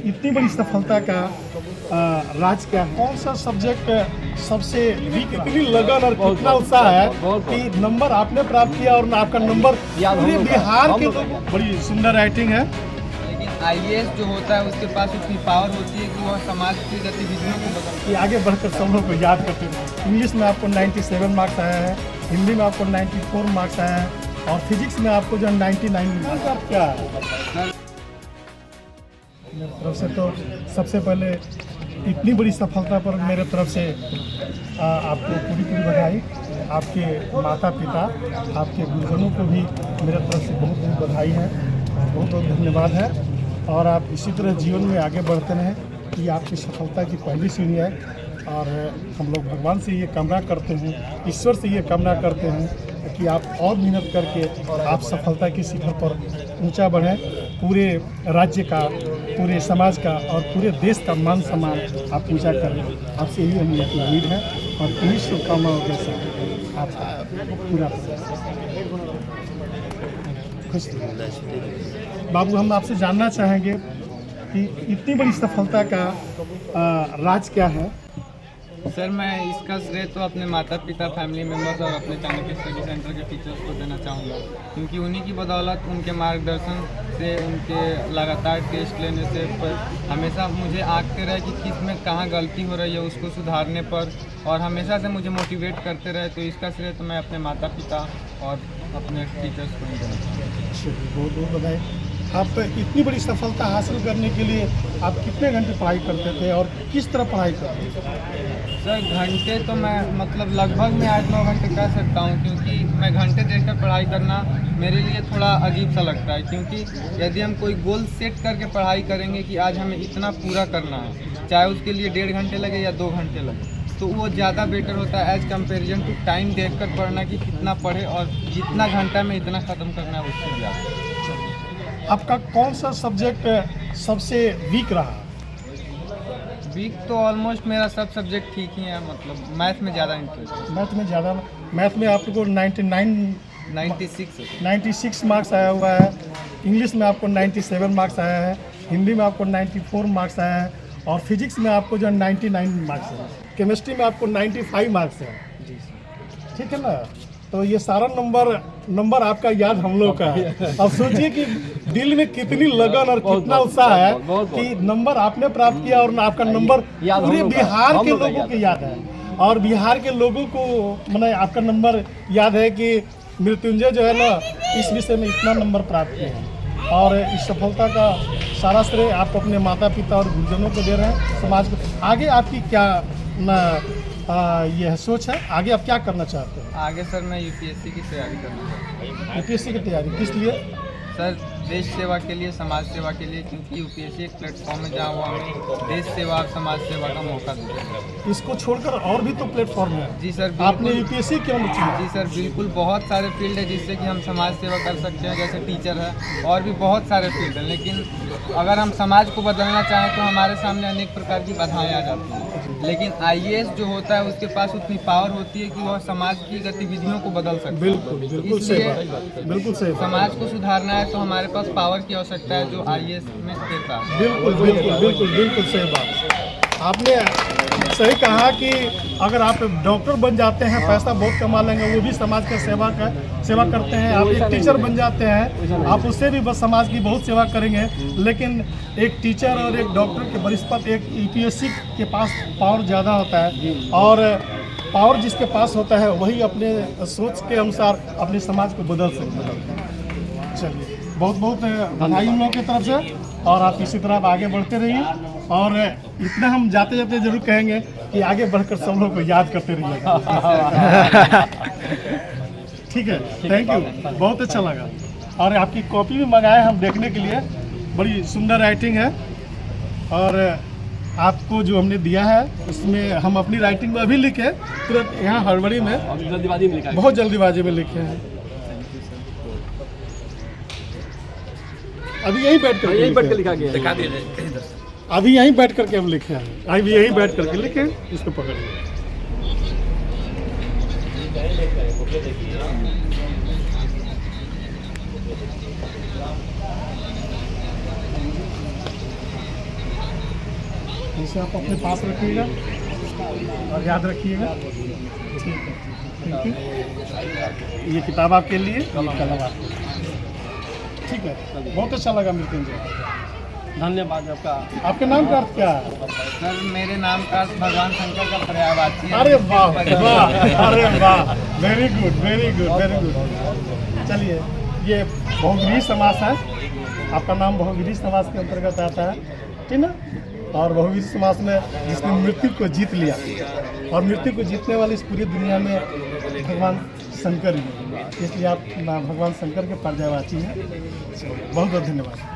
इतनी बड़ी सफलता का राज क्या है? कौन सा सब्जेक्ट सबसे वीक? इतनी लगन और कितना उत्साह है कि नंबर आपने प्राप्त किया और आपका नंबर पूरे बिहार के लोगों। बड़ी सुंदर राइटिंग है। लेकिन आईएएस जो होता है उसके पास उतनी पावर होती है कि वह समाज की गतिविधियों को बदल कि आगे बढ़कर सब लोग को याद करते हैं। इंग्लिश में आपको 97 मार्क्स आया है, हिंदी में आपको 94 मार्क्स आया है और फिजिक्स में आपको जो 99 मार्क्स। आप क्या है मेरी तरफ से तो सबसे पहले इतनी बड़ी सफलता पर मेरे तरफ से आपको पूरी बधाई। आपके माता पिता, आपके गुरुजनों को भी मेरे तरफ से बहुत बहुत बधाई है, बहुत बहुत धन्यवाद है। और आप इसी तरह जीवन में आगे बढ़ते रहें। ये आपकी सफलता की पहली सीढ़ी है और हम लोग भगवान से ये कामना करते हैं, ईश्वर से ये कामना करते हैं कि आप और मेहनत करके आप सफलता की शिखर पर ऊंचा बढ़ें। पूरे राज्य का, पूरे समाज का और पूरे देश का मान सम्मान आप ऊंचा करें। आपसे यही हमें उम्मीद है और इन्हीं शुभकामनाओं के साथ आप पूरा खुश रहिए। बाबू, हम आपसे जानना चाहेंगे कि इतनी बड़ी सफलता का राज क्या है? सर, मैं इसका श्रेय तो अपने माता पिता, फैमिली मेम्बर्स और अपने चाणक्य स्टडी सेंटर के टीचर्स को देना चाहूँगा, क्योंकि उन्हीं की बदौलत, उनके मार्गदर्शन से, उनके लगातार टेस्ट लेने से हमेशा मुझे आंकते रहे कि किस में कहाँ गलती हो रही है, उसको सुधारने पर, और हमेशा से मुझे मोटिवेट करते रहे। तो इसका श्रेय तो मैं अपने माता पिता और अपने टीचर्स को ही देना चाहूँगा। बहुत बहुत बधाई। आप इतनी बड़ी सफलता हासिल करने के लिए आप कितने घंटे पढ़ाई करते थे और किस तरह पढ़ाई करते थे? सर, घंटे तो मैं लगभग मैं 8-9 घंटे कह सकता हूँ, क्योंकि मैं घंटे देखकर पढ़ाई करना मेरे लिए थोड़ा अजीब सा लगता है। क्योंकि यदि हम कोई गोल सेट करके पढ़ाई करेंगे कि आज हमें इतना पूरा करना है, चाहे उसके लिए 1.5 घंटे लगे या 2 घंटे लगे, तो वो ज़्यादा बेटर होता है एज कंपेरिजन टू टाइम देखकर पढ़ना कि कितना पढ़े और जितना घंटा में इतना ख़त्म करना है उससे ज़्यादा। आपका कौन सा सब्जेक्ट सबसे वीक रहा? वीक तो ऑलमोस्ट मेरा सब सब्जेक्ट ठीक ही है, मैथ में ज़्यादा इंटरेस्ट है। मैथ में आपको 96 मार्क्स आया हुआ है। इंग्लिश में आपको 97 मार्क्स आया है, हिंदी में आपको 94 मार्क्स आया है और फिजिक्स में आपको जो 99 मार्क्स है। केमिस्ट्री में आपको 95 मार्क्स है। जी सर, ठीक है ना? तो ये सारा नंबर आपका याद हम लोग का है। अब सोचिए कि दिल में कितनी लगन और कितना उत्साह है कि नंबर आपने प्राप्त किया और आपका नंबर पूरे बिहार के लोगों को याद है। और बिहार के लोगों को मैंने आपका नंबर याद है कि मृत्युंजय जो है ना, इस विषय में इतना नंबर प्राप्त किए हैं। और इस सफलता का सारा श्रेय आप अपने माता पिता और गुरुजनों को दे रहे हैं, समाज को। आगे आपकी क्या यह सोच है? आगे आप क्या करना चाहते हैं? आगे सर मैं यूपीएससी की तैयारी करना चाहता हूँ। यूपीएससी की तैयारी किस लिए? सर, देश सेवा के लिए, समाज सेवा के लिए, क्योंकि यूपीएससी एक प्लेटफॉर्म है जहाँ वो हमें देश सेवा और समाज सेवा का मौका देता है। इसको छोड़कर और भी तो प्लेटफॉर्म है। जी सर, आपने यूपीएससी क्यों नहीं चुना? जी सर, बिल्कुल बहुत सारे फील्ड है जिससे कि हम समाज सेवा कर सकते हैं, जैसे टीचर है और भी बहुत सारे फील्ड हैं। लेकिन अगर हम समाज को बदलना चाहें तो हमारे सामने अनेक प्रकार की बाधाएं आ जाती हैं। लेकिन आईएएस जो होता है उसके पास उतनी पावर होती है कि वह समाज की गतिविधियों को बदल सकता है। बिल्कुल सही बात। बिल्कुल सही बात। समाज को सुधारना है तो हमारे पास पावर की आवश्यकता है, जो आईएएस में देता है। बिल्कुल सही बात। आपने सही कहा कि अगर आप डॉक्टर बन जाते हैं, पैसा बहुत कमा लेंगे, वो भी समाज का सेवा करते हैं। आप एक टीचर बन जाते हैं, आप उससे भी बस समाज की बहुत सेवा करेंगे। लेकिन एक टीचर और एक डॉक्टर के बनिस्पत एक यूपीएससी के पास पावर ज़्यादा होता है और पावर जिसके पास होता है वही अपने सोच के अनुसार अपने समाज को बदल सकता है। चलिए, बहुत बहुत बधाई उन लोगों की तरफ से और आप इसी तरह आगे बढ़ते रहिए। और इतना हम जाते जाते जरूर कहेंगे कि आगे बढ़कर सब लोग को याद करते रहिएगा। ठीक है, थैंक यू, बहुत अच्छा लगा। और आपकी कॉपी भी मंगाए हम देखने के लिए, बड़ी सुंदर राइटिंग है। और आपको जो हमने दिया है उसमें हम अपनी राइटिंग में अभी लिखे, तुरंत यहाँ हड़बड़ी में, बहुत जल्दीबाजी में लिखे हैं। अभी यहीं बैठ कर लिखा गया है। अभी यहीं बैठ करके हम लिखे हैं। अभी यहीं बैठ करके लिखे, इसको पकड़िए। इसे आप अपने पास रखिएगा और याद रखिएगा। ठीक है, थैंक यू। ये किताब आपके लिए, ये कलम आपके लिए। ठीक है, बहुत अच्छा लगा मृत्युंजय, धन्यवाद आपका। आपके नाम का अर्थ क्या है? सर मेरे नाम का भगवान शंकर का पर्यायवाची है। अरे वाह वाह, अरे वाह, very good very good very good. चलिए, ये बहुगिरी समास है, आपका नाम बहुगिरी समास के अंतर्गत आता है, ठीक ना। और बहुगिरी समास में जिसने मृत्यु को जीत लिया, और मृत्यु को जीतने वाली इस पूरी दुनिया में भगवान शंकर ही है, इसलिए आप भगवान शंकर के पर्यायवाची हैं। बहुत बहुत धन्यवाद।